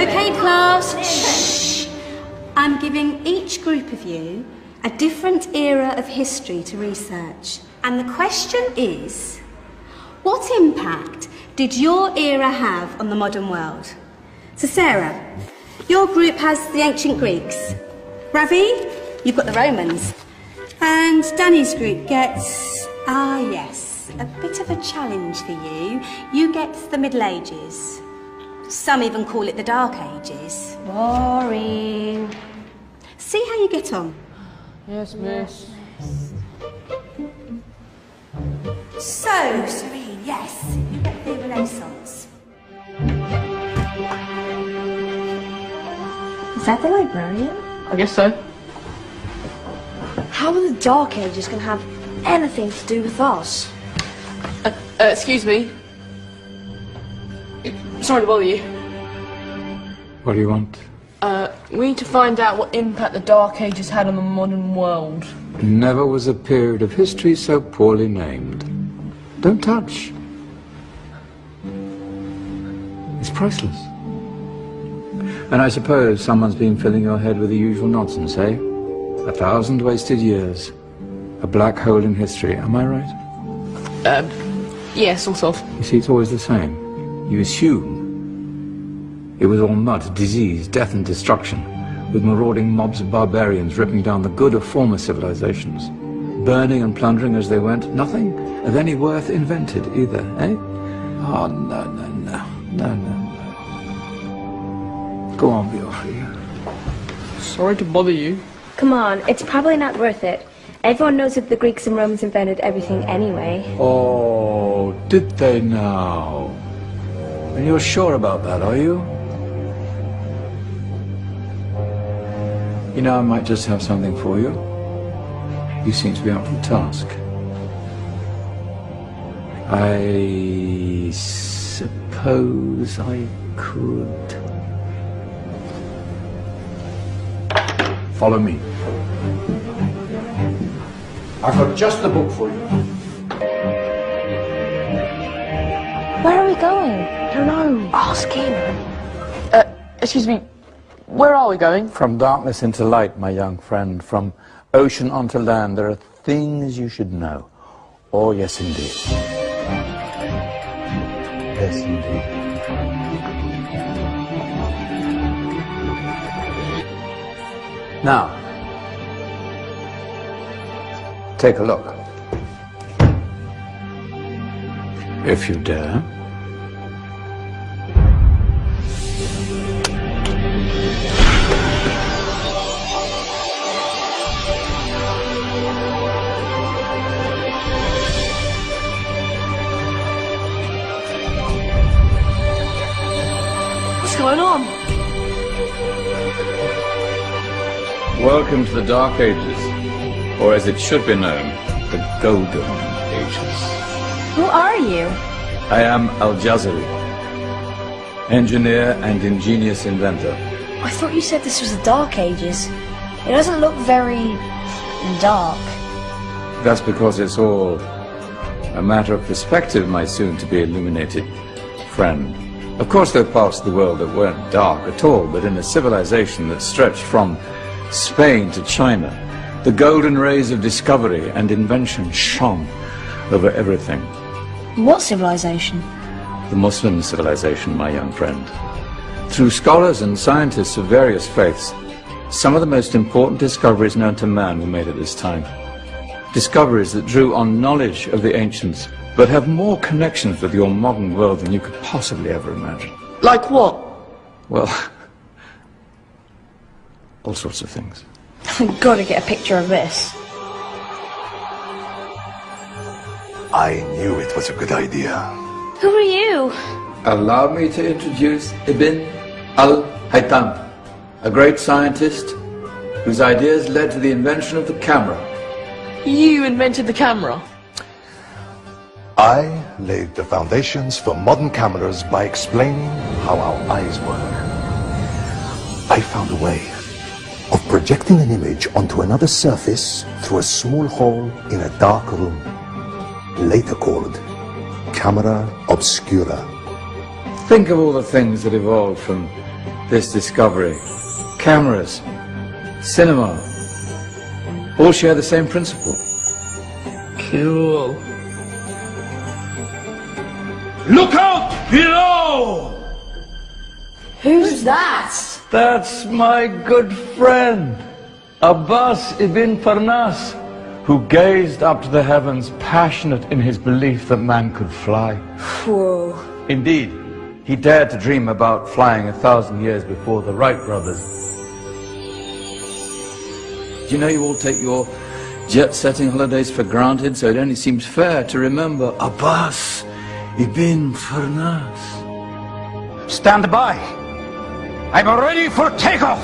Okay, class. Shh. I'm giving each group of you a different era of history to research. And the question is, what impact did your era have on the modern world? So Sarah, your group has the ancient Greeks. Ravi, you've got the Romans. And Danny's group gets, yes, a bit of a challenge for you. You get the Middle Ages. Some even call it the Dark Ages. Boring. See how you get on. Yes, miss. So, Serene, yes, you get the Renaissance. Is that the librarian? I guess so. How are the Dark Ages going to have anything to do with us? Excuse me. Sorry to bother you. What do you want? We need to find out what impact the Dark Ages had on the modern world. Never was a period of history so poorly named. Don't touch. It's priceless. And I suppose someone's been filling your head with the usual nonsense, eh? 1,000 wasted years. A black hole in history, am I right? Yeah, sort of. You see, it's always the same. You assume it was all mud, disease, death and destruction, with marauding mobs of barbarians ripping down the good of former civilizations, burning and plundering as they went. Nothing of any worth invented either, eh? Oh, no. Go on, Biofri. Sorry to bother you. Come on, it's probably not worth it. Everyone knows that the Greeks and Romans invented everything anyway. Oh, did they now? And you're sure about that, are you? You know, I might just have something for you. You seem to be up for the task. I suppose I could. Follow me. I've got just the book for you. Where are we going? I don't know. Ask him. Excuse me. Where are we going? From darkness into light, my young friend. From ocean onto land, there are things you should know. Oh, yes, indeed. Yes, indeed. Now, take a look. If you dare. What's going on? Welcome to the Dark Ages, or as it should be known, the Golden Ages. Who are you? I am Al-Jazari, engineer and ingenious inventor. I thought you said this was the Dark Ages. It doesn't look very dark. That's because it's all a matter of perspective, my soon-to-be illuminated friend. Of course, there are parts of the world that weren't dark at all, but in a civilization that stretched from Spain to China, the golden rays of discovery and invention shone over everything. What civilization? The Muslim civilization, my young friend. Through scholars and scientists of various faiths, some of the most important discoveries known to man were made at this time. Discoveries that drew on knowledge of the ancients, but have more connections with your modern world than you could possibly ever imagine. Like what? Well, all sorts of things. I've got to get a picture of this. I knew it was a good idea. Who are you? Allow me to introduce Ibn al-Haytham, a great scientist whose ideas led to the invention of the camera. You invented the camera? I laid the foundations for modern cameras by explaining how our eyes work. I found a way of projecting an image onto another surface through a small hole in a dark room, later called camera obscura. Think of all the things that evolved from this discovery. Cameras, cinema, all share the same principle. Cool. Look out below! Who's that? That's my good friend, Abbas ibn Farnas, who gazed up to the heavens, passionate in his belief that man could fly. Whoa. Indeed, he dared to dream about flying 1,000 years before the Wright brothers. Do you know you all take your jet-setting holidays for granted, so it only seems fair to remember Abbas ibn Farnas. Stand by. I'm ready for takeoff.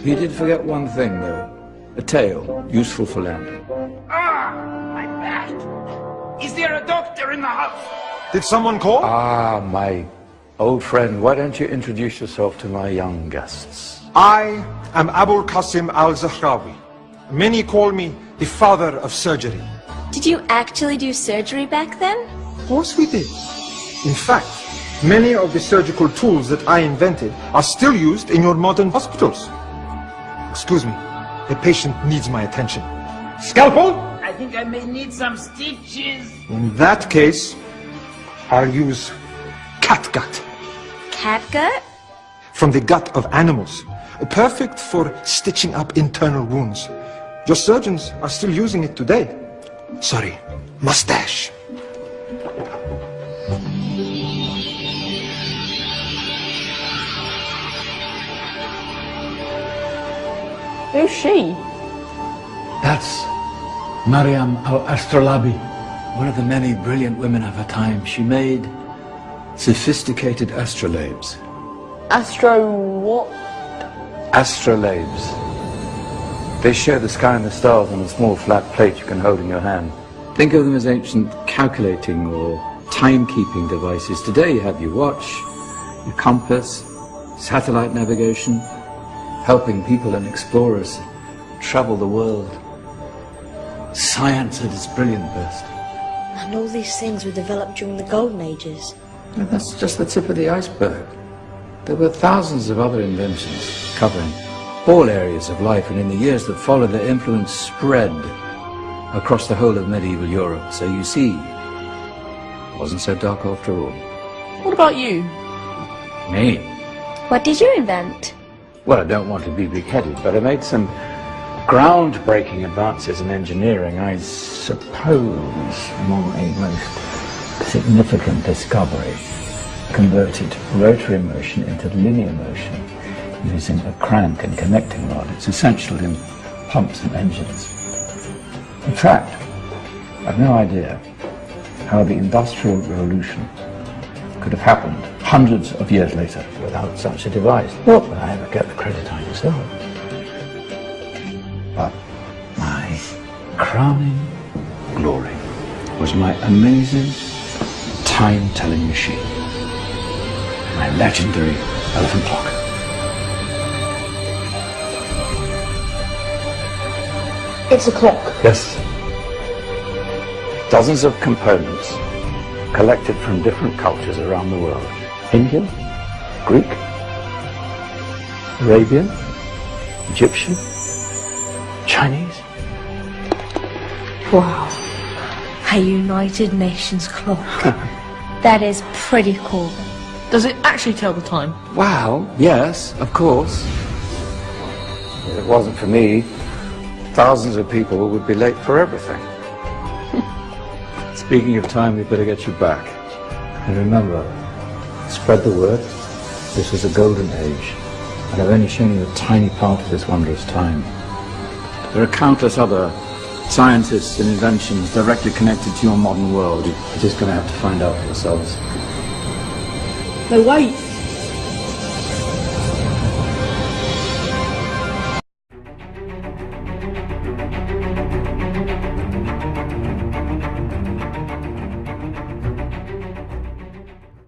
He did forget one thing, though. A tail, useful for landing. My back. Is there a doctor in the house? Did someone call? Ah, my old friend, why don't you introduce yourself to my young guests? I am Abul Qasim al-Zahrawi. Many call me the father of surgery. Did you actually do surgery back then? Of course we did. In fact, many of the surgical tools that I invented are still used in your modern hospitals. Excuse me, the patient needs my attention. Scalpel? I think I may need some stitches. In that case, I'll use catgut. Catgut? From the gut of animals. Perfect for stitching up internal wounds. Your surgeons are still using it today. Sorry, mustache. Who's she? That's Maryam al-Astrolabi, one of the many brilliant women of her time. She made sophisticated astrolabes. Astro what? Astrolabes. They show the sky and the stars on a small flat plate you can hold in your hand. Think of them as ancient calculating or timekeeping devices. Today you have your watch, your compass, satellite navigation, helping people and explorers travel the world. Science at its brilliant best. And all these things were developed during the Golden Ages. And that's just the tip of the iceberg. There were thousands of other inventions covering all areas of life, and in the years that followed, their influence spread across the whole of medieval Europe. So you see, it wasn't so dark after all. What about you? Me? What did you invent? Well, I don't want to be big-headed, but I made some groundbreaking advances in engineering. I suppose my most significant discovery converted rotary motion into linear motion using a crank and connecting rod. It's essential in pumps and engines. In fact, I've no idea how the Industrial Revolution could have happened hundreds of years later without such a device. Not that I ever get the credit I deserve. But my crowning glory was my amazing time-telling machine, my legendary elephant clock. It's a clock. Yes. Dozens of components collected from different cultures around the world. Indian, Greek, Arabian, Egyptian, Chinese. Wow. A United Nations clock. That is pretty cool. Does it actually tell the time? Well, yes, of course. If it wasn't for me, thousands of people would be late for everything. Speaking of time, we'd better get you back. And remember, spread the word. This was a golden age, and I've only shown you a tiny part of this wondrous time. There are countless other scientists and inventions directly connected to your modern world. You're just going to have to find out for yourselves. No, wait.